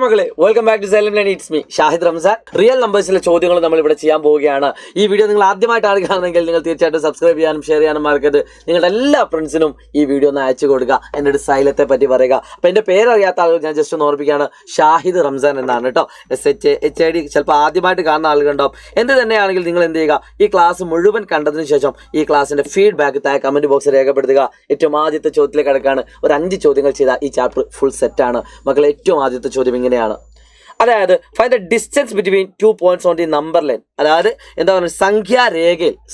മക്കളെ, welcome back to silent line. It's me Shahid Ramzan. Real നമ്പേഴ്സിലെ ചോദ്യങ്ങൾ നമ്മൾ ഇവിടെ ചെയ്യാൻ പോവുകയാണ്. ഈ വീഡിയോ നിങ്ങൾ ആദ്യമായിട്ടാണ് കാണുന്നതെങ്കിൽ നിങ്ങൾ തീർച്ചയായിട്ടും സബ്സ്ക്രൈബ് ചെയ്യാനും ഷെയർ ചെയ്യാനും മറക്കരുത്. നിങ്ങളുടെ എല്ലാ ഫ്രണ്ട്സിനും ഈ വീഡിയോ ഒന്ന് അയച്ചു കൊടുക്കുക. എന്നിട്ട് സൈലത്തെ പറ്റി പറയുക. അപ്പോൾ എൻ്റെ പേരറിയാത്ത ആളുകൾ ഞാൻ ജസ്റ്റ് ഒന്ന് ഓർപ്പിക്കുകയാണ്, ഷാഹിദ് റംസാൻ എന്നാണ് കേട്ടോ. SHID ചിലപ്പോൾ ആദ്യമായിട്ട് കാണുന്ന ആളുകളുണ്ടാവും. എന്ത് തന്നെയാണെങ്കിൽ നിങ്ങൾ എന്ത് ചെയ്യുക, ഈ ക്ലാസ് മുഴുവൻ കണ്ടതിന് ശേഷം ഈ ക്ലാസ്സിൻ്റെ ഫീഡ്ബാക്ക് താഴെ കമൻറ്റ് ബോക്സിൽ രേഖപ്പെടുത്തുക. ഏറ്റവും ആദ്യത്തെ ചോദ്യത്തിലേക്ക് കിടക്കാണ്. ഒരു 5 ചോദ്യങ്ങൾ ചെയ്താൽ ഈ ചാപ്റ്റർ ഫുൾ സെറ്റാണ് മക്കളെ. ഏറ്റവും ആദ്യത്തെ ചോദ്യം ഇങ്ങനെയാണ്, അതായത് find the distance between 2 points on the number line. അതായത് എന്താ പറയുക,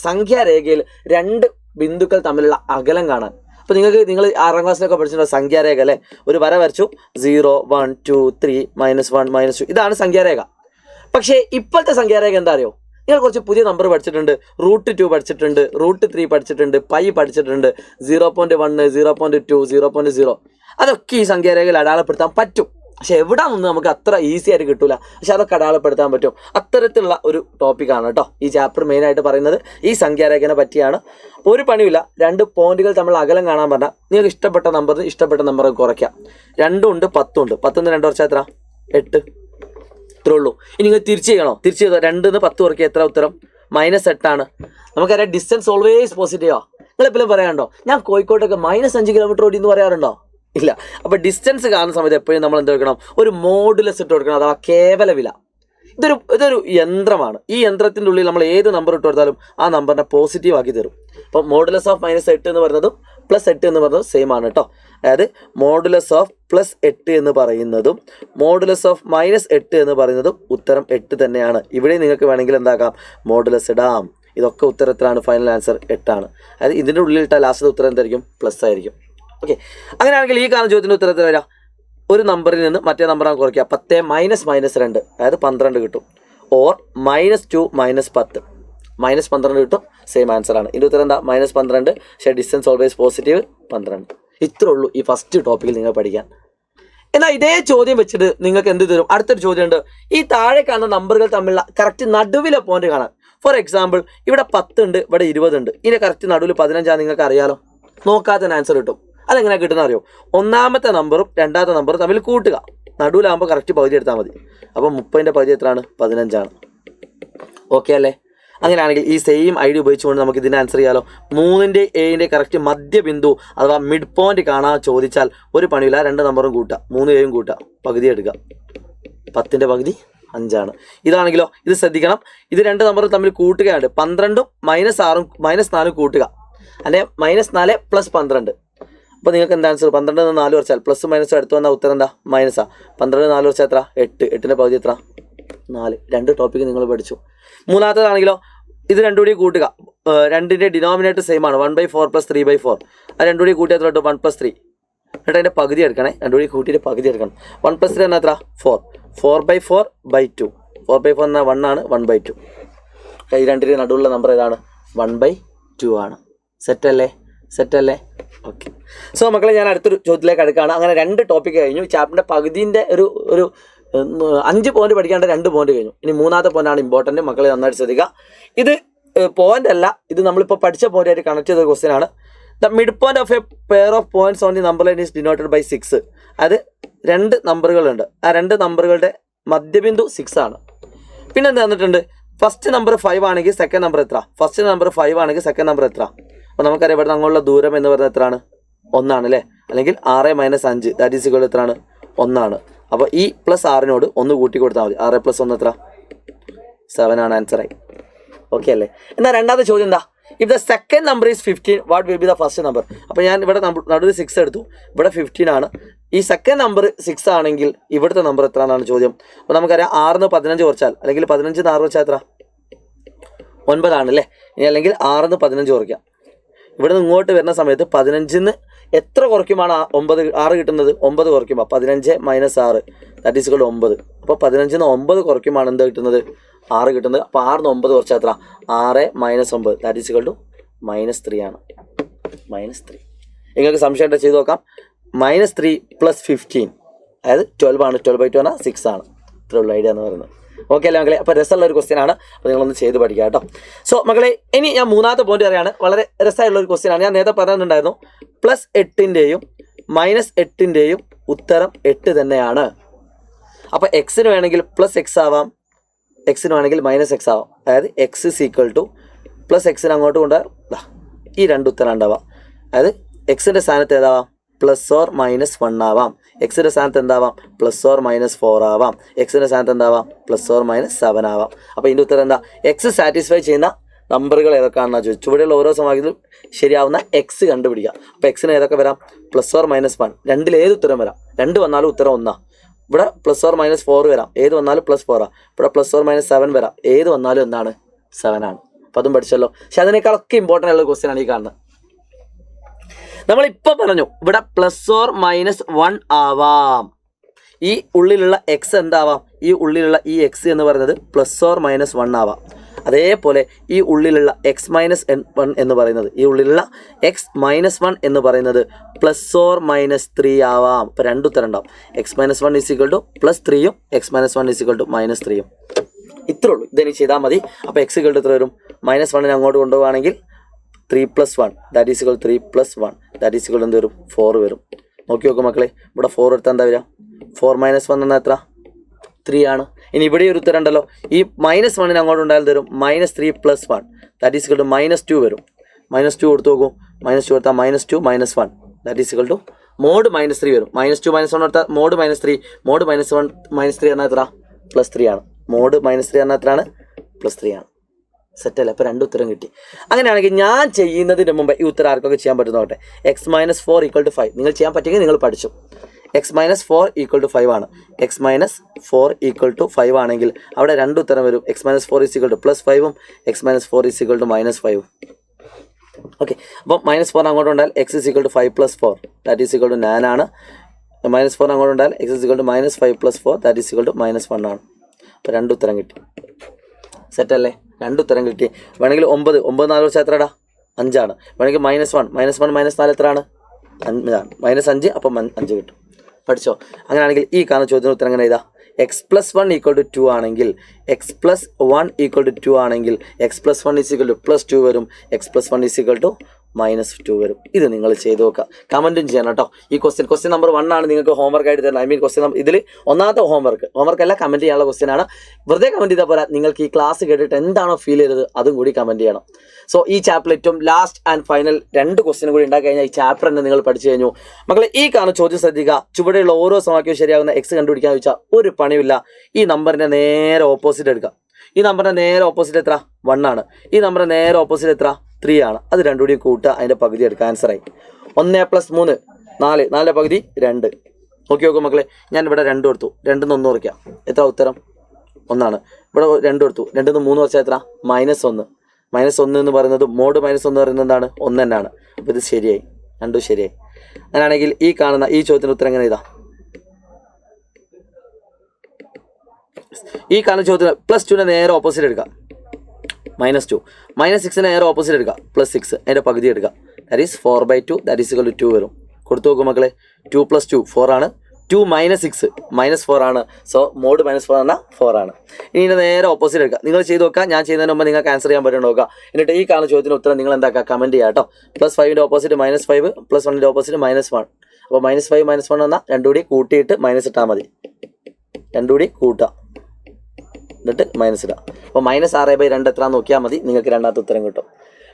സംഖ്യാരേഖയിൽ 2 ബിന്ദുക്കൾ തമ്മിലുള്ള അകലം കാണാൻ. അപ്പോൾ നിങ്ങൾ 6ാം ക്ലാസ്സിലൊക്കെ പഠിച്ചിട്ടുണ്ടോ സംഖ്യാരേഖ അല്ലേ? ഒരു വര വരച്ചു, 0 1 2 3 -1 -2, ഇതാണ് സംഖ്യാരേഖ. പക്ഷേ ഇപ്പോഴത്തെ സംഖ്യാരേഖ എന്താ അറിയോ? നിങ്ങൾ കുറച്ച് പുതിയ നമ്പർ പഠിച്ചിട്ടുണ്ട്, √2 പഠിച്ചിട്ടുണ്ട്, √3 പഠിച്ചിട്ടുണ്ട്, പൈ പഠിച്ചിട്ടുണ്ട്, 0.1 0.2 0.0. അതൊക്കെ ഈ സംഖ്യാരേഖയിൽ അടയാളപ്പെടുത്താൻ പറ്റും. പക്ഷെ എവിടെ നിന്ന് നമുക്ക് അത്ര ഈസി ആയിട്ട് കിട്ടൂല. പക്ഷെ അതൊക്കെ അടയാളപ്പെടുത്താൻ പറ്റും. അത്തരത്തിലുള്ള ഒരു ടോപ്പിക്കാണ് കേട്ടോ ഈ ചാപ്റ്റർ മെയിനായിട്ട് പറയുന്നത്. ഈ സംഖ്യാരേഖനെ പറ്റിയാണ്. ഒരു പണിയില്ല, 2 പോയിന്റുകൾ തമ്മിൽ അകലം കാണാൻ പറഞ്ഞാൽ നിങ്ങൾക്ക് ഇഷ്ടപ്പെട്ട നമ്പർ കുറയ്ക്കാം. 2 ഉണ്ട്, 10 ഉണ്ട്. 10 2 കുറച്ചാൽ എത്ര? 8. ഇത്രേ ഉള്ളൂ. ഇനി നിങ്ങൾ തിരിച്ച് ചെയ്യണോ? തിരിച്ച് ചെയ്തോ. 2 10 കുറയ്ക്കുക, എത്ര ഉത്തരം? -8 ആണ്. നമുക്കറിയാം ഡിസ്റ്റൻസ് ഓൾവേസ് പോസിറ്റീവാ. നിങ്ങൾ എപ്പോഴും പറയാറുണ്ടോ, ഞാൻ കോഴിക്കോട്ടൊക്കെ -5 കിലോമീറ്റർ ഓടി എന്ന് പറയാറുണ്ടോ? ഇല്ല. അപ്പോൾ ഡിസ്റ്റൻസ് കാണുന്ന സമയത്ത് എപ്പോഴും നമ്മൾ എന്ത് കൊടുക്കണം? ഒരു മോഡുലസ് ഇട്ട് കൊടുക്കണം, അഥവാ കേവല വില. ഇതൊരു യന്ത്രമാണ്. ഈ യന്ത്രത്തിൻ്റെ ഉള്ളിൽ നമ്മൾ ഏത് നമ്പർ ഇട്ട് കൊടുത്താലും ആ നമ്പറിനെ പോസിറ്റീവ് ആക്കി തരും. അപ്പോൾ മോഡുലസ് ഓഫ് -8 എന്ന് പറയുന്നതും +8 എന്ന് പറയുന്നതും സെയിം ആണ് കേട്ടോ. അതായത് മോഡുലസ് ഓഫ് +8 എന്ന് പറയുന്നതും മോഡുലസ് ഓഫ് -8 എന്ന് പറയുന്നതും ഉത്തരം 8 തന്നെയാണ്. ഇവിടെ നിങ്ങൾക്ക് വേണമെങ്കിൽ എന്താക്കാം, മോഡുലസ് ഇടാം. ഇതൊക്കെ ഉത്തരത്തിലാണ്. ഫൈനൽ ആൻസർ 8 ആണ്. അതായത് ഇതിൻ്റെ ഉള്ളിലിട്ട ലാസ്റ്റ് ഉത്തരം എന്തായിരിക്കും? പ്ലസ് ആയിരിക്കും. ഓക്കെ, അങ്ങനെയാണെങ്കിൽ ഈ കാണുന്ന ചോദ്യത്തിൻ്റെ ഉത്തരത്തിൽ വരാം, ഒരു നമ്പറിൽ നിന്ന് മറ്റേ നമ്പറാണ് കുറയ്ക്കുക. 10 -2, അതായത് 12 കിട്ടും. ഓർ -2 -10, -12 കിട്ടും. സെയിം ആൻസർ ആണ്. ഇതിൻ്റെ ഉത്തരം എന്താ? -12. പക്ഷേ ഡിസ്റ്റൻസ് ഓൾവേസ് പോസിറ്റീവ് 12. ഇത്രേ ഉള്ളൂ ഈ ഫസ്റ്റ് ടോപ്പിക്കിൽ നിങ്ങൾ പഠിക്കാൻ. എന്നാൽ ഇതേ ചോദ്യം വെച്ചിട്ട് നിങ്ങൾക്ക് എന്ത് തരും? അടുത്തൊരു ചോദ്യമുണ്ട്. ഈ താഴെ കാണുന്ന നമ്പറുകൾ തമ്മിലുള്ള കറക്റ്റ് നടുവിലെ പോയിന്റ് കാണാൻ. ഫോർ എക്സാമ്പിൾ, ഇവിടെ 10 ഉണ്ട്, ഇവിടെ 20 ഉണ്ട്. ഇതിൻ്റെ കറക്റ്റ് നടുവിൽ 15 നിങ്ങൾക്ക് അറിയാലോ. നോക്കാത്ത ആൻസർ കിട്ടും. അതെങ്ങനെ കിട്ടുന്ന അറിയോ? ഒന്നാമത്തെ നമ്പറും രണ്ടാമത്തെ നമ്പറും തമ്മിൽ കൂട്ടുക. നടുവിലാകുമ്പോൾ കറക്റ്റ് പകുതി എടുത്താൽ മതി. അപ്പോൾ 30ൻ്റെ പകുതി എത്രയാണ്? 15 ആണ്. ഓക്കെ അല്ലേ? അങ്ങനെയാണെങ്കിൽ ഈ സെയിം ഐഡിയ ഉപയോഗിച്ചുകൊണ്ട് നമുക്ക് ഇതിന് ആൻസർ ചെയ്യാലോ. 3ൻ്റെ 7ൻ്റെ കറക്റ്റ് മധ്യബിന്ദു അഥവാ മിഡ് പോയിന്റ് കാണാൻ ചോദിച്ചാൽ ഒരു പണിയില്ല, 2 നമ്പറും കൂട്ടുക, 3 7 കൂട്ടുക, പകുതി എടുക്കുക. 10ൻ്റെ പകുതി 5 ആണ്. ഇതാണെങ്കിലോ, ഇത് ശ്രദ്ധിക്കണം, ഇത് 2 നമ്പറും തമ്മിൽ കൂട്ടുകയാണ്. 12ഉം -6ഉം -4 കൂട്ടുക, അല്ലെങ്കിൽ -4 + 12. അപ്പോൾ നിങ്ങൾക്ക് എന്താ ആൻസർ? 12 നിന്ന് 4 കുറച്ചാൽ പ്ലസ് മൈനസ് എടുത്തു വന്നാൽ ഉത്തരം എന്താ? മൈനസാ. 12 4 കുറച്ചാൽ എത്ര? 8. 8ൻ്റെ പകുതി എത്ര? 4. 2 ടോപ്പിക്ക് നിങ്ങൾ പഠിച്ചു. മൂന്നാമത്തേതാണെങ്കിലോ, ഇത് 2 കൂടി കൂട്ടുക. 2ൻ്റെ ഡിനോമിനേറ്റർ സെയിം ആണ്. 1/4 + 3/4. ആ 2 കൂടി കൂട്ടിയാൽ എത്ര കിട്ടും? 1 + 3. എന്നിട്ട് അതിൻ്റെ പകുതി എടുക്കണേ. 2 കൂടി കൂട്ടിയിട്ട് പകുതി എടുക്കണം. 1 + 3 എന്നാൽ എത്ര? 4. 4/4/2. 4/4 എന്നാൽ 1 ആണ്. 1/2. ഈ 2ൻ്റെ നടുവുള്ള നമ്പർ ഏതാണ്? 1/2 ആണ്. സെറ്റല്ലേ? ഓക്കെ. സോ മക്കളെ, ഞാൻ അടുത്തൊരു ചോദ്യത്തിലേക്ക് അടുക്കുകയാണ്. അങ്ങനെ 2 ടോപ്പിക്ക് കഴിഞ്ഞു. ചാപ്റ്ററിൻ്റെ പകുതിൻ്റെ ഒരു 5 പോയിന്റ് പഠിക്കാണ്ട് 2 പോയിന്റ് കഴിഞ്ഞു. ഇനി 3ാമത്തെ പോയിന്റാണ് ഇമ്പോർട്ടൻറ്റ്. മക്കളെ നന്നായിട്ട് ശ്രദ്ധിക്കുക. ഇത് പോയിന്റ് അല്ല, ഇത് നമ്മളിപ്പോൾ പഠിച്ച പോയിന്റായിട്ട് കണക്ട് ചെയ്ത ക്വസ്റ്റ്യൻ ആണ്. The mid point of a pair of points on the number line is denoted by 6. അത് 2 നമ്പറുകളുണ്ട്. ആ 2 നമ്പറുകളുടെ മധ്യബിന്ദു 6 ആണ്. പിന്നെ എന്ത് തന്നിട്ടുണ്ട്? ഫസ്റ്റ് നമ്പർ 5 ആണെങ്കിൽ സെക്കൻഡ് നമ്പർ എത്ര? ഫസ്റ്റ് നമ്പർ 5 ആണെങ്കിൽ സെക്കൻഡ് നമ്പർ എത്ര? അപ്പോൾ നമുക്കറിയാം ഇവിടെ അങ്ങോട്ടുള്ള ദൂരം എന്ന് പറയുന്നത് എത്രയാണ്? 1 ആണ് അല്ലേ? അല്ലെങ്കിൽ 6 - 5 ദാറ്റ് ഈസ് ഈക്വൽ എത്രയാണ്? 1 ആണ്. അപ്പോൾ ഈ +6നോട് 1 കൂട്ടി കൊടുത്താൽ മതി. 6 + 1 എത്ര? 7 ആണ് ആൻസറായി. ഓക്കെ അല്ലേ? എന്നാൽ രണ്ടാമത്തെ ചോദ്യം എന്താ? If the second number is 15, what will be the first number? അപ്പോൾ ഞാൻ ഇവിടെ നടുവിൽ 6 എടുത്തു, ഇവിടെ 15 ആണ്. ഈ സെക്കൻഡ് നമ്പർ 6 ആണെങ്കിൽ ഇവിടുത്തെ നമ്പർ എത്ര എന്നാണ് ചോദ്യം. അപ്പോൾ നമുക്കറിയാം 6 - 15 കുറച്ചാൽ, അല്ലെങ്കിൽ 15 - 6 കുറച്ചാൽ എത്ര? 9 ആണല്ലേ? ഇനി അല്ലെങ്കിൽ 6 - 15 കുറയ്ക്കാം. ഇവിടെ നിന്ന് ഇങ്ങോട്ട് വരുന്ന സമയത്ത് 15 എത്ര കുറയ്ക്കുമാണ് 6 കിട്ടുന്നത്? 9 കുറയ്ക്കുമ്പോൾ 15 - 6 ദാറ്റ് ഈസ് ഈക്വൽ 9. അപ്പോൾ 15 - 9 കുറയ്ക്കുമ്പോൾ എന്താ കിട്ടുന്നത്? 6 കിട്ടുന്നത്. അപ്പോൾ 6 - 9 കുറച്ചാൽ എത്ര? 6 - 9 ദാറ്റ് ഈസ് ഈക്വൽ ടു -3 ആണ്. -3. നിങ്ങൾക്ക് സംശയം ഉണ്ടെങ്കിൽ ചെയ്ത് നോക്കാം. -3 + 15 അതായത് 12 ആണ്. 12/2 ആണ്, 6 ആണ്. ഇത്രയുള്ള ഐഡിയ എന്ന് പറയുന്നത്. ഓക്കെ അല്ലേ മക്കളെ? അപ്പോൾ രസമുള്ള ഒരു ക്വസ്റ്റ്യൻ ആണ്. അപ്പോൾ നിങ്ങളൊന്ന് ചെയ്ത് പഠിക്കുക കേട്ടോ. സോ മക്കളെ, ഇനി ഞാൻ 3ാമത്തെ പോയിന്റ് അറിയാണ്. വളരെ രസമായിട്ടുള്ള ഒരു ക്വസ്റ്റ്യൻ ആണ്. ഞാൻ നേരത്തെ പറഞ്ഞിട്ടുണ്ടായിരുന്നു, +8ൻ്റെയും -8ൻ്റെയും ഉത്തരം 8 തന്നെയാണ്. അപ്പോൾ എക്സിന് വേണമെങ്കിൽ പ്ലസ് എക്സ് ആവാം, എക്സിന് വേണമെങ്കിൽ മൈനസ് എക്സ് ആവാം. അതായത് X is equal to plus എക്സിന് അങ്ങോട്ട് കൊണ്ടുപോകാം ഈ രണ്ട് ഉത്തരം ഉണ്ടാവാം. അതായത് എക്സിൻ്റെ സ്ഥാനത്ത് ഏതാവാം പ്ലസ് ഓർ മൈനസ് 1 ആവാം, എക്സിൻ്റെ സ്ഥാനത്ത് എന്താവാം പ്ലസ് ഓർ മൈനസ് 4 ആവാം, എക്സിൻ്റെ സ്ഥാനത്ത് എന്താവാം പ്ലസ് ഓർ മൈനസ് 7 ആവാം. അപ്പോൾ ഇതിൻ്റെ ഉത്തരം എന്താ? എക്സ് സാറ്റിസ്ഫൈ ചെയ്യുന്ന നമ്പറുകൾ ഏതൊക്കെയാണെന്ന് ചോദിച്ചു. ഇവിടെയുള്ള ഓരോ സമവാക്യത്തിലും ശരിയാവുന്ന എക്സ് കണ്ടുപിടിക്കുക. അപ്പോൾ എക്സിന് ഏതൊക്കെ വരാം? പ്ലസ് ഓർ മൈനസ് 1, രണ്ടിൽ ഏത് ഉത്തരം വരാം? 2 വന്നാലും ഉത്തരം 1. ഇവിടെ പ്ലസ് ഓർ മൈനസ് 4 വരാം, ഏത് വന്നാലും പ്ലസ് 4 ആണ്. ഇവിടെ പ്ലസ് ഓർ മൈനസ് 7 വരാം, ഏത് വന്നാലും എന്താണ്? 7 ആണ്. അപ്പോൾ അതും പഠിച്ചല്ലോ. പക്ഷെ അതിനേക്കാളൊക്കെ ഇമ്പോർട്ടൻ്റ് ഉള്ള ക്വസ്റ്റ്യൻ ആണ് ഈ കാണുന്നത്. നമ്മളിപ്പോൾ പറഞ്ഞു ഇവിടെ പ്ലസ് ഓർ മൈനസ് 1 ആവാം. ഈ ഉള്ളിലുള്ള എക്സ് എന്താവാം? ഈ ഉള്ളിലുള്ള ഈ എക്സ് എന്ന് പറയുന്നത് പ്ലസ് ഓർ മൈനസ് 1 ആവാം. അതേപോലെ ഈ ഉള്ളിലുള്ള എക്സ് മൈനസ് 1 എന്ന് പറയുന്നത്, ഈ ഉള്ളിലുള്ള എക്സ് മൈനസ് 1 എന്ന് പറയുന്നത് പ്ലസ് ഓർ മൈനസ് 3 ആവാം. ഇപ്പോൾ രണ്ട് ഉത്തരം ഉണ്ടാവും. X minus 1 is equal to plus 3യും x minus 1 is equal to minus 3യും. ഇത്രേ ഉള്ളൂ. ഇതിനി ചെയ്താൽ മതി. അപ്പോൾ എക്സ് ഈക്വൽ ടു എത്ര വരും? മൈനസ് 1നെ അങ്ങോട്ട് കൊണ്ടുപോവുകയാണെങ്കിൽ 3 + 1 that is equal 3 + 1 that is equal എന്ത് വരും? 4 വരും. നോക്കി നോക്കും മക്കളെ, ഇവിടെ 4 എടുത്താൽ എന്താ വരിക? 4 - 1 എന്നാൽ എത്ര? 3 ആണ്. ഇനി ഇവിടെ ഒരു ഉത്തരം ഉണ്ടല്ലോ, ഈ മൈനസ് 1നെ അങ്ങോട്ട് ഉണ്ടായാൽ തരും -3 + 1 ദാറ്റ് ഈസ് ഈക്വൽ ടു -2 വരും. -2 കൊടുത്ത് നോക്കും, -2 കൊടുത്താൽ -2 - 1 that is equal to mod -3 വരും. -2 - 1 കൊടുത്താൽ മോഡ് -3, മോഡ് -1 -3 എന്നാൽ എത്ര? +3 ആണ്. മോഡ് -3 എന്നാൽ എത്രയാണ്? +3 ആണ്. സെറ്റല്ലേ? അപ്പോൾ രണ്ട് ഉത്തരം കിട്ടി. അങ്ങനെയാണെങ്കിൽ ഞാൻ ചെയ്യുന്നതിന് മുമ്പ് ഈ ഉത്തരം ആർക്കൊക്കെ ചെയ്യാൻ പറ്റുന്ന നോട്ടെ. x - 4 = 5 നിങ്ങൾ ചെയ്യാൻ പറ്റുമെങ്കിൽ നിങ്ങൾ പഠിച്ചു. x - 4 = 5 ആണ്. x - 4 = 5 ആണെങ്കിൽ അവിടെ രണ്ട് ഉത്തരം വരും. x - 4 = +5ഉം x - 4 = -5ഉം. ഓക്കെ, അപ്പോൾ -4 അങ്ങോട്ട് ഉണ്ടായാൽ x = 5 + 4 that is equal to 9 ആണ്. -4 അങ്ങോട്ട് ഉണ്ടായാൽ x = -5 + 4 that is equal to -1 ആണ്. അപ്പോൾ രണ്ട് ഉത്തരം കിട്ടി. സെറ്റല്ലേ? രണ്ട് ഉത്തരം കിട്ടി. വേണമെങ്കിൽ 9 4 വെച്ചാൽ എത്രടാ? 5 ആണ്. വേണമെങ്കിൽ -1 - 4 എത്രയാണ്? 5 ആണ്. -5 അപ്പം 5 കിട്ടും. പഠിച്ചോ? അങ്ങനെയാണെങ്കിൽ ഈ കാണുന്ന ചോദ്യത്തിന് ഉത്തരം എങ്ങനെ എഴുതാം? x + 1 = 2 ആണെങ്കിൽ, x + 1 = 2 ആണെങ്കിൽ x + 1 = +2 വരും, x + 1 = -2 വരും. ഇത് നിങ്ങൾ ചെയ്ത് നോക്കുക. കമൻറ്റും ചെയ്യണം കേട്ടോ. ഈ ക്വസ്റ്റ്യൻ നമ്പർ 1 ആണ് നിങ്ങൾക്ക് ഹോംവർക്ക് ആയിട്ട് തരുന്നത്. ഐ മീൻ ക്വസ്റ്റ്യൻ ഇതിൽ ഒന്നാമത്തെ ഹോംവർക്ക് അല്ല, കമൻറ്റ് ചെയ്യാനുള്ള ക്വസ്റ്റ്യൻ ആണ്. വെറുതെ കമൻറ്റ് ചെയ്താൽ പോരാ, നിങ്ങൾക്ക് ഈ ക്ലാസ് കേട്ടിട്ട് എന്താണോ ഫീൽ ചെയ്തത് അതും കൂടി കമൻറ്റ് ചെയ്യണം. സോ ഈ ചാപ്റ്റർ ഏറ്റവും ലാസ്റ്റ് ആൻഡ് ഫൈനൽ 2 ക്വസ്റ്റ്യൻ കൂടി ഉണ്ടാക്കി കഴിഞ്ഞാൽ ഈ ചാപ്റ്റർ തന്നെ നിങ്ങൾ പഠിച്ചു കഴിഞ്ഞു. മക്കളെ ഈ കാണുന്ന ചോദ്യം ശ്രദ്ധിക്കുക. ചുവടെയുള്ള ഓരോ സമവാക്യവും ശരിയാകുന്ന എക്സ് കണ്ടുപിടിക്കാൻ ചോദിച്ചാൽ ഒരു പണിയില്ല. ഈ നമ്പറിൻ്റെ നേരെ ഓപ്പോസിറ്റ് എടുക്കുക. ഈ നമ്പറിൻ്റെ നേരെ ഓപ്പോസിറ്റ് എത്ര? 1 ആണ്. ഈ നമ്പറിൻ്റെ നേരെ ഓപ്പോസിറ്റ് എത്ര? 3 ആണ്. അത് രണ്ടും കൂടി കൂട്ടുക, അതിൻ്റെ പകുതി എടുക്കുക. ആൻസറായി 1 + 3 4, 4ൻ്റെ പകുതി 2. നോക്കി നോക്കും മക്കളെ, ഞാൻ ഇവിടെ 2 കൊടുത്തു, 2 ന്ന് 1 കുറയ്ക്കാം, എത്ര ഉത്തരം? 1 ആണ്. ഇവിടെ 2 കൊടുത്തു, 2 ന്ന് 3 കുറച്ചാൽ എത്ര? -1. -1 എന്ന് പറയുന്നത് മോഡ് -1 പറയുന്നത് എന്താണ്? 1 തന്നെയാണ്. അപ്പോൾ ഇത് ശരിയായി, രണ്ടും ശരിയായി. അങ്ങനെയാണെങ്കിൽ ഈ കാണുന്ന ഈ ചോദ്യത്തിന് ഉത്തരം എങ്ങനെ എഴുതാം? ഈ കാണുന്ന ചോദ്യത്തിന് +2ൻ്റെ നേരെ ഓപ്പോസിറ്റ് എടുക്കുക, -2. -6ന് നേരെ ഓപ്പോസിറ്റ് എടുക്കുക, +6. അതിൻ്റെ പകുതി എടുക്കുക, that is 4/2 that is equal to 2 വരും. കൊടുത്തു നോക്കും മക്കളെ, 2 + 2 4 ആണ്. 2 - 6 -4 ആണ്. സോ മോഡ് -4 എന്നാൽ 4 ആണ്. ഇനി ഇതിൻ്റെ നേരെ ഓപ്പോസിറ്റ് എടുക്കുക. നിങ്ങൾ ചെയ്ത് നോക്കുക. ഞാൻ ചെയ്യുന്നതിന് മുമ്പ് നിങ്ങൾക്ക് ആൻസർ ചെയ്യാൻ പറ്റും നോക്കുക. എന്നിട്ട് ഈ കാണുന്ന ചോദ്യത്തിന് ഉത്തരം നിങ്ങൾ എന്താക്കുക? കമൻറ്റ് ചെയ്യുക കേട്ടോ. +5ൻ്റെ ഓപ്പോസിറ്റ് -5, +1ൻ്റെ ഓപ്പോസിറ്റ് -1. അപ്പോൾ -5 -1 എന്നാൽ രണ്ടും കൂടി കൂട്ടിയിട്ട് മൈനസ് ഇട്ടാൽ മതി. രണ്ടും കൂടി കൂട്ടുക, എന്നിട്ട് മൈനസ് ഇടുക. അപ്പോൾ -6/2 എത്രയാണെന്ന് നോക്കിയാൽ മതി, നിങ്ങൾക്ക് രണ്ടാമത്തെ ഉത്തരം കിട്ടും.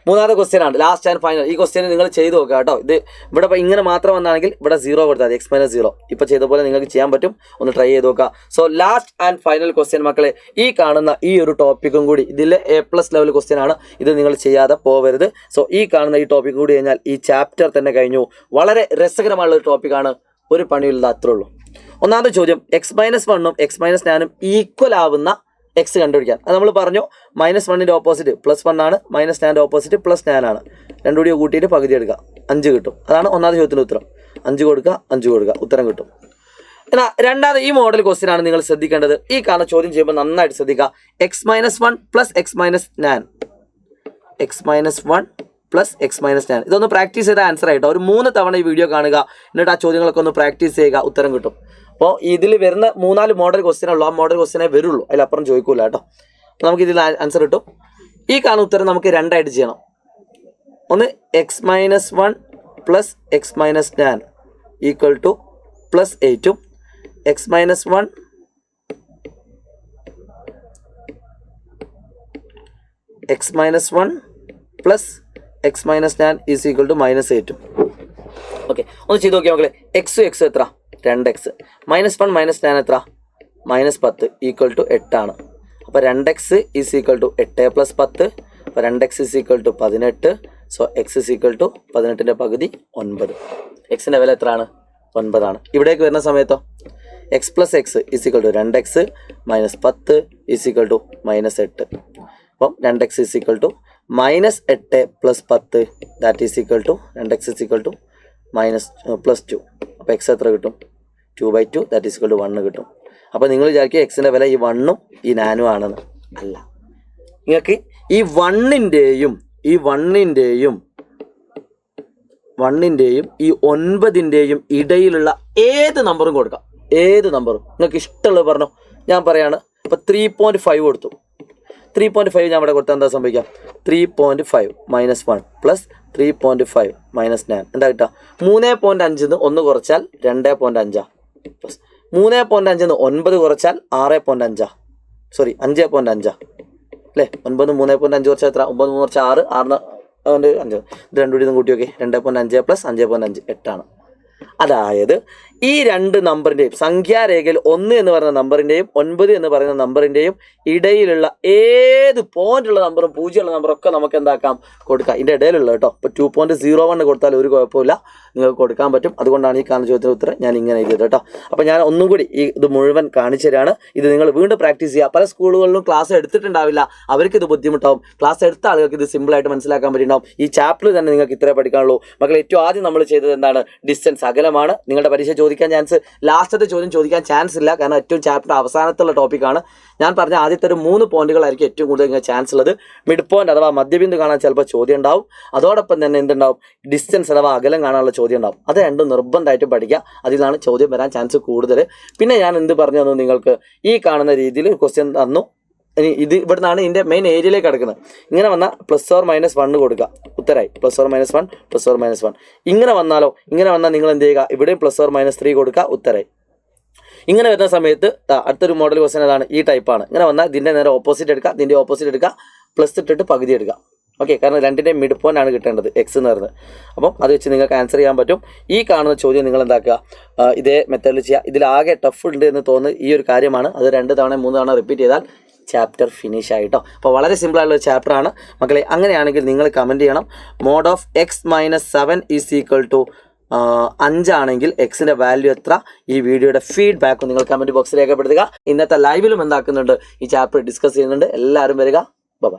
മൂന്നാമത്തെ ക്വസ്റ്റ്യൻ ആണ്, ലാസ്റ്റ് ആൻഡ് ഫൈനൽ. ഈ ക്വസ്റ്റ്യൻ നിങ്ങൾ ചെയ്ത് നോക്കുക കേട്ടോ. ഇത് ഇവിടെ ഇപ്പോൾ ഇങ്ങനെ മാത്രം വന്നാണെങ്കിൽ ഇവിടെ 0 കൊടുത്താൽ മതി, x - 0. ഇപ്പോൾ ചെയ്ത പോലെ നിങ്ങൾക്ക് ചെയ്യാൻ പറ്റും. ഒന്ന് ട്രൈ ചെയ്ത് നോക്കുക. So last and final question മക്കളെ, ഈ കാണുന്ന ഈ ഒരു ടോപ്പിക്കും കൂടി ഇതിലെ A+ ലെവൽ ക്വസ്റ്റ്യൻ ആണ്. ഇത് നിങ്ങൾ ചെയ്യാതെ പോകരുത്. സോ ഈ കാണുന്ന ഈ ടോപ്പിക് കൂടി കഴിഞ്ഞാൽ ഈ ചാപ്റ്റർ തന്നെ കഴിഞ്ഞു. വളരെ രസകരമായുള്ള ഒരു ടോപ്പിക്കാണ്. ഒരു പണിയില്ല, അത്രേ ഉള്ളൂ. ഒന്നാമത്തെ ചോദ്യം, x - 1ഉം x - 9ഉം ഈക്വൽ ആവുന്ന എക്സ് കണ്ടുപിടിക്കാൻ. അത് നമ്മൾ പറഞ്ഞു, -1ൻ്റെ ഓപ്പോസിറ്റ് +1 ആണ്, -9ൻ്റെ ഓപ്പോസിറ്റ് +9 ആണ്. രണ്ടും കൂടി കൂട്ടിയിട്ട് പകുതി എടുക്കുക, 5 കിട്ടും. അതാണ് ഒന്നാമത്തെ ചോദ്യത്തിൻ്റെ ഉത്തരം. 5 കൊടുക്കുക, 5 കൊടുക്കുക, ഉത്തരം കിട്ടും. എന്നാൽ രണ്ടാമത് ഈ മോഡൽ ക്വസ്റ്റ്യൻ ആണ് നിങ്ങൾ ശ്രദ്ധിക്കേണ്ടത്. ഈ കാണുന്ന ചോദ്യം ചെയ്യുമ്പോൾ നന്നായിട്ട് ശ്രദ്ധിക്കുക. x - 1 + x - 9, x - 1 + x - 9. ഇതൊന്ന് പ്രാക്ടീസ് ചെയ്ത ആൻസർ ആയിട്ടോ. ഒരു 3 തവണ ഈ വീഡിയോ കാണുക, എന്നിട്ട് ആ ചോദ്യങ്ങളൊക്കെ ഒന്ന് പ്രാക്ടീസ് ചെയ്യുക, ഉത്തരം കിട്ടും. അപ്പോൾ ഇതിൽ വരുന്ന 3-4 മോഡൽ ക്വസ്റ്റ്യൻ ഉള്ളൂ. ആ മോഡൽ ക്വസ്റ്റ്യനെ വരുള്ളൂ, അതിലപ്പുറം ചോദിക്കൂല കേട്ടോ. നമുക്ക് ഇതിൽ ആൻസർ കിട്ടും. ഈ കാണുന്ന ഉത്തരം നമുക്ക് രണ്ടായിട്ട് ചെയ്യണം. ഒന്ന് x - 1 + x - 9 = +8ഉം x - 1 x minus 1 plus x minus 9 is equal to -8. Okay, ഒന്ന് ചെയ്ത് നോക്കിയാൽ മക്കളെ. എക്സ് എത്ര? 2x. -1 -9 എത്ര? -10 ഈക്വൽ ടു 8 ആണ്. അപ്പോൾ 2x ഈസ് ഈക്വൽ ടു 8 + 10. അപ്പോൾ 2x is equal to 18. So x is equal to 18ൻ്റെ പകുതി 9. എക്സിൻ്റെ വില എത്രയാണ്? 9 ആണ്. ഇവിടേക്ക് വരുന്ന സമയത്തോ x plus x is equal to 2x -10 is equal to -8. അപ്പം 2x is equal to -8 + 10 that is equal to 2x is equal to +2. അപ്പോൾ എക്സ് എത്ര കിട്ടും? 2/2 ദാറ്റ് ഈസ് ഈക്വൽ ടു 1 കിട്ടും. അപ്പോൾ നിങ്ങൾ വിചാരിക്കുക എക്സിൻ്റെ വില ഈ 1ഉം ഈ 9ഉം ആണെന്ന്. അല്ല, നിങ്ങൾക്ക് ഈ 1ൻ്റെയും ഈ 9ൻ്റെയും ഈ 9ൻ്റെയും ഇടയിലുള്ള ഏത് നമ്പറും കൊടുക്കാം. ഏത് നമ്പറും നിങ്ങൾക്ക് ഇഷ്ടമുള്ളത് പറഞ്ഞോ. ഞാൻ പറയാണ്, ഇപ്പോൾ 3.5 കൊടുത്തു. 3.5 ഞാൻ ഇവിടെ കൊടുത്താൽ എന്താ സംഭവിക്കാം? 3.5 -1 പ്ലസ് 3.5 -9 എന്താ കിട്ടുക? 3.5 1 കുറച്ചാൽ 2.5 പ്ലസ് 3.5 9 കുറച്ചാൽ 6.5 സോറി 5.5 അല്ലേ? 9 3.5 കുറച്ചാൽ എത്ര? 9 3 കുറച്ചാൽ 6, 6 5 ഇത് രണ്ടും കൂടി കൂട്ടി നോക്കി. 2.5 + 5.5 8 ആണ്. അതായത് ഈ രണ്ട് നമ്പറിൻ്റെയും സംഖ്യാരേഖയിൽ 1 എന്ന് പറയുന്ന നമ്പറിൻ്റെയും 9 എന്ന് പറയുന്ന നമ്പറിൻ്റെയും ഇടയിലുള്ള ഏത് പോയിന്റുള്ള നമ്പറും 0 ഉള്ള നമ്പറൊക്കെ നമുക്ക് എന്താക്കാം? കൊടുക്കാം. ഇതിൻ്റെ ഇടയിലുള്ള കേട്ടോ. ഇപ്പോൾ 2.01 കൊടുത്താൽ ഒരു കുഴപ്പമില്ല, നിങ്ങൾക്ക് കൊടുക്കാൻ പറ്റും. അതുകൊണ്ടാണ് ഈ കാണുന്ന ചോദ്യത്തിന് ഉത്തരം ഞാൻ ഇങ്ങനെ എഴുതിയത് കേട്ടോ. അപ്പോൾ ഞാൻ ഒന്നും കൂടി ഇത് മുഴുവൻ കാണിച്ചു തരാണ്. ഇത് നിങ്ങൾ വീണ്ടും പ്രാക്ടീസ് ചെയ്യുക. പല സ്കൂളുകളിലും ക്ലാസ് എടുത്തിട്ടുണ്ടാവില്ല, അവർക്ക് ഇത് ബുദ്ധിമുട്ടാവും. ക്ലാസ് എടുത്ത ആളുകൾക്ക് ഇത് സിമ്പിളായിട്ട് മനസ്സിലാക്കാൻ പറ്റിയിട്ടുണ്ടാവും. ഈ ചാപ്റ്റർ തന്നെ നിങ്ങൾക്ക് ഇത്രേ പഠിക്കാനുള്ളൂ. മക്കളെ, ഏറ്റവും ആദ്യം നമ്മൾ ചെയ്തത് എന്താണ്? ഡിസ്റ്റൻസ്, അകലമാണ്. നിങ്ങളുടെ പരീക്ഷ ചോദിക്കാൻ ചാൻസ്, ലാസ്റ്റത്തെ ചോദ്യം ചോദിക്കാൻ ചാൻസ് ഇല്ല, കാരണം ഏറ്റവും ചാപ്റ്റർ അവസാനത്തുള്ള ടോപ്പിക്കാണ്. ഞാൻ പറഞ്ഞ ആദ്യത്തെ ഒരു 3 പോയിന്റുകളായിരിക്കും ഏറ്റവും കൂടുതൽ ചാൻസ് ഉള്ളത്. മിഡ് പോയിന്റ് അഥവാ മധ്യബിന്ദു കാണാൻ ചിലപ്പോൾ ചോദ്യം ഉണ്ടാവും. അതോടൊപ്പം തന്നെ എന്തുണ്ടാവും? ഡിസ്റ്റൻസ് അഥവാ അകലം കാണാനുള്ള ചോദ്യം ഉണ്ടാവും. അത് രണ്ടും നിർബന്ധമായിട്ട് പഠിക്കുക. അതിലാണ് ചോദ്യം വരാൻ ചാൻസ് കൂടുതൽ. പിന്നെ ഞാൻ എന്ത് പറഞ്ഞു തന്നു നിങ്ങൾക്ക്? ഈ കാണുന്ന രീതിയിൽ ക്വസ്റ്റ്യൻ തന്നു. ഇനി ഇത് ഇവിടെ നിന്നാണ് ഇതിൻ്റെ മെയിൻ ഏരിയയിലേക്ക് കിടക്കുന്നത്. ഇങ്ങനെ വന്നാൽ +or-1 കൊടുക്കുക, ഉത്തരമായി. +or-1 +or-1. ഇങ്ങനെ വന്നാലോ? ഇങ്ങനെ വന്നാൽ നിങ്ങൾ എന്ത് ചെയ്യുക? ഇവിടെയും +or-3 കൊടുക്കുക, ഉത്തരമായി. ഇങ്ങനെ വരുന്ന സമയത്ത് അടുത്തൊരു മോഡൽ ക്വസ്റ്റ്യൻ ഏതാണ്? ഈ ടൈപ്പാണ്. ഇങ്ങനെ വന്നാൽ ഇതിൻ്റെ നേരെ ഓപ്പോസിറ്റ് എടുക്കുക, ഇതിൻ്റെ ഓപ്പോസിറ്റ് എടുക്കുക, പ്ലസ് ഇട്ടിട്ട് പകുതി എടുക്കുക. ഓക്കെ, കാരണം രണ്ടിൻ്റെയും മിഡ് പോയിന്റ് ആണ് കിട്ടേണ്ടത്, എക്സ് എന്ന് പറയുന്നത്. അപ്പം അത് വെച്ച് നിങ്ങൾക്ക് ആൻസർ ചെയ്യാൻ പറ്റും. ഈ കാണുന്ന ചോദ്യം നിങ്ങൾ എന്താക്കുക? ഇതേ മെത്തേഡിൽ ചെയ്യുക. ഇതിലാകെ ടഫ് ഉണ്ട് എന്ന് തോന്നുന്നത് ഈ ഒരു കാര്യമാണ്. അത് 2 തവണ 3 തവണ റിപ്പീറ്റ് ചെയ്താൽ ചാപ്റ്റർ ഫിനിഷ് ആയിട്ടോ. അപ്പോൾ വളരെ സിമ്പിളായിട്ടുള്ള ചാപ്റ്ററാണ് മക്കളെ. അങ്ങനെയാണെങ്കിൽ നിങ്ങൾ കമൻറ്റ് ചെയ്യണം. Mod of x - 7 is equal to 5 ആണെങ്കിൽ എക്സിൻ്റെ വാല്യൂ എത്ര? ഈ വീഡിയോയുടെ ഫീഡ്ബാക്ക് നിങ്ങൾ കമൻറ്റ് ബോക്സിൽ രേഖപ്പെടുത്തുക. ഇന്നത്തെ ലൈവിലും എന്താക്കുന്നുണ്ട്? ഈ ചാപ്റ്റർ ഡിസ്കസ് ചെയ്യുന്നുണ്ട്. എല്ലാവരും വരിക. ബൈ.